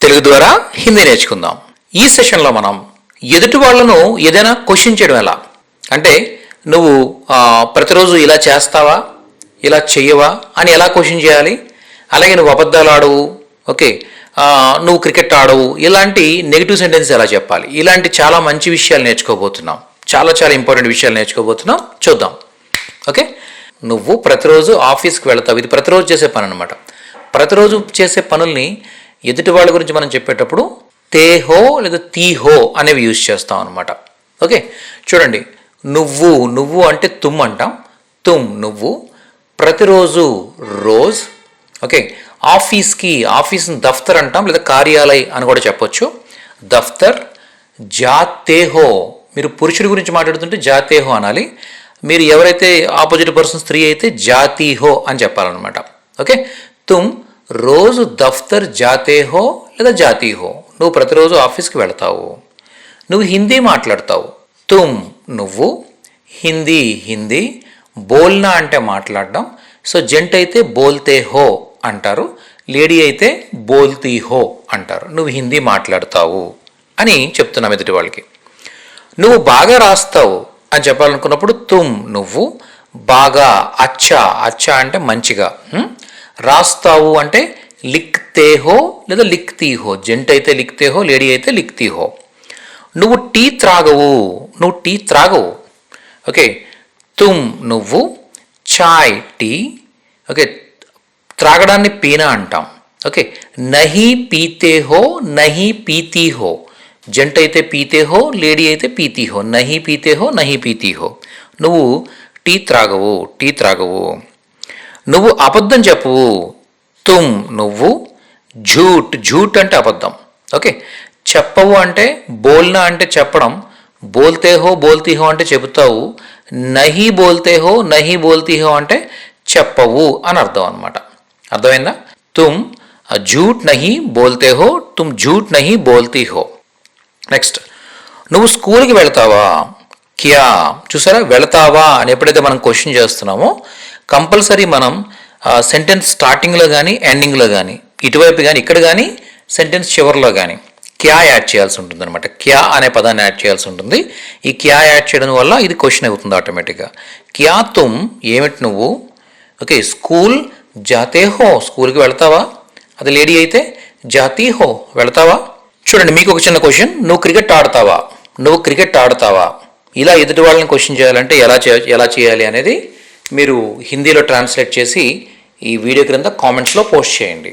తెలుగు ద్వారా హిందీ నేర్చుకుందాం. ఈ సెషన్లో మనం ఎదుటి వాళ్ళను ఏదైనా క్వశ్చన్ చేయడం ఎలా అంటే నువ్వు ప్రతిరోజు ఇలా చేస్తావా, ఇలా చెయ్యవా అని ఎలా క్వశ్చన్ చేయాలి, అలాగే నువ్వు అబద్ధాలు ఆడవు, ఓకే, నువ్వు క్రికెట్ ఆడవు, ఇలాంటి నెగిటివ్ సెంటెన్స్ ఎలా చెప్పాలి, ఇలాంటి చాలా మంచి విషయాలు నేర్చుకోబోతున్నాం. చాలా చాలా ఇంపార్టెంట్ విషయాలు నేర్చుకోబోతున్నాం. చూద్దాం. ఓకే, నువ్వు ప్రతిరోజు ఆఫీస్కి వెళతావు. ఇది ప్రతిరోజు చేసే పని అనమాట. ప్రతిరోజు చేసే పనుల్ని ఎదుటి వాళ్ళ గురించి మనం చెప్పేటప్పుడు తే హో లేదా తీ హో అనేవి యూజ్ చేస్తాం అనమాట. ఓకే, చూడండి, నువ్వు నువ్వు అంటే తుమ్ అంటాం. తుమ్ నువ్వు, ప్రతిరోజు రోజ్. ఓకే, ఆఫీస్కి ఆఫీస్ని దఫ్తర్ అంటాం లేదా కార్యాలయ్ అని కూడా చెప్పొచ్చు. దఫ్తర్. జాతే హో, మీరు పురుషుడి గురించి మాట్లాడుతుంటే జాతే హో అనాలి. మీరు ఎవరైతే ఆపోజిట్ పర్సన్ స్త్రీ అయితే జాతీ హో అని చెప్పాలన్నమాట. ఓకే, తుమ్ రోజు దఫ్తర్ జాతే హో లేదా జాతీ హో, నువ్వు ప్రతిరోజు ఆఫీస్కి వెళతావు. నువ్వు హిందీ మాట్లాడతావు. తుమ్ నువ్వు, హిందీ హిందీ, బోల్నా అంటే మాట్లాడడం. సో జెంట్ అయితే బోల్తే హో అంటారు, లేడీ అయితే బోల్తీ హో అంటారు. నువ్వు హిందీ మాట్లాడతావు అని చెప్తున్నాం ఎదుటి వాళ్ళకి. నువ్వు బాగా రాస్తావు అని చెప్పాలనుకున్నప్పుడు తుమ్ నువ్వు, బాగా అచ్చా, అచ్చా అంటే మంచిగా, రాస్తావు అంటే లిఖ్తే హో లేదా లిఖ్తీ హో, జెంట్ అయితే లిఖ్తే హో, లేడీ అయితే లిఖ్తీ హో. నువ్వు టీ త్రాగవు, నువ్వు టీ త్రాగవు. ఓకే, తుమ్ నువ్వు, చాయ్ టీ. ఓకే, త్రాగడాన్ని పీనా అంటాం. ఓకే, నహీ పీతే హో నహీ పీతీ హో, జంట అయితే పీతే హో, లేడీ అయితే పీతీ హో. నహీ పీతే హో నహీ పీతీ హో, నువ్వు టీ త్రాగవు, టీ త్రాగవు. నువ్వు అబద్ధం చెప్పవు. తుమ్ నువ్వు, ఝూట్, ఝూట్ అంటే అబద్ధం. ఓకే, చెప్పవు అంటే బోల్నా అంటే చెప్పడం, బోల్తే హో బోల్తీ హో అంటే చెబుతావు, నహీ బోల్తే హో నహీ బోల్తీ హో అంటే చెప్పవు అని అర్థం అనమాట. అర్థమైందా? తుమ్ ఝూట్ నహీ బోల్తే హో, తుమ్ ఝూట్ నహీ బోల్తీ హో. నెక్స్ట్, నువ్వు స్కూల్కి వెళ్తావా? క్యా. చూసారా, వెళతావా అని ఎప్పుడైతే మనం క్వశ్చన్ చేస్తున్నామో కంపల్సరీ మనం సెంటెన్స్ స్టార్టింగ్లో కానీ ఎండింగ్లో కానీ, ఇటువైపు కానీ ఇక్కడ కానీ సెంటెన్స్ చివరిలో కానీ క్యా యాడ్ చేయాల్సి ఉంటుంది అనమాట. క్యా అనే పదాన్ని యాడ్ చేయాల్సి ఉంటుంది. ఈ క్యా యాడ్ చేయడం వల్ల ఇది క్వశ్చన్ అవుతుంది ఆటోమేటిక్గా. క్యా తుమ్ ఏమిటి నువ్వు, ఓకే, స్కూల్ జాతే హో, స్కూల్కి వెళ్తావా. అది లేడీ అయితే జాతీ హో, వెళ్తావా. చూడండి, మీకు ఒక చిన్న క్వశ్చన్, నువ్వు క్రికెట్ ఆడతావా, నువ్వు క్రికెట్ ఆడతావా. ఇలా ఎదుటి వాళ్ళని క్వశ్చన్ చేయాలంటే ఎలా చేయాలి అనేది మీరు హిందీలో ట్రాన్స్లేట్ చేసి ఈ వీడియో క్రింద కామెంట్స్లో పోస్ట్ చేయండి.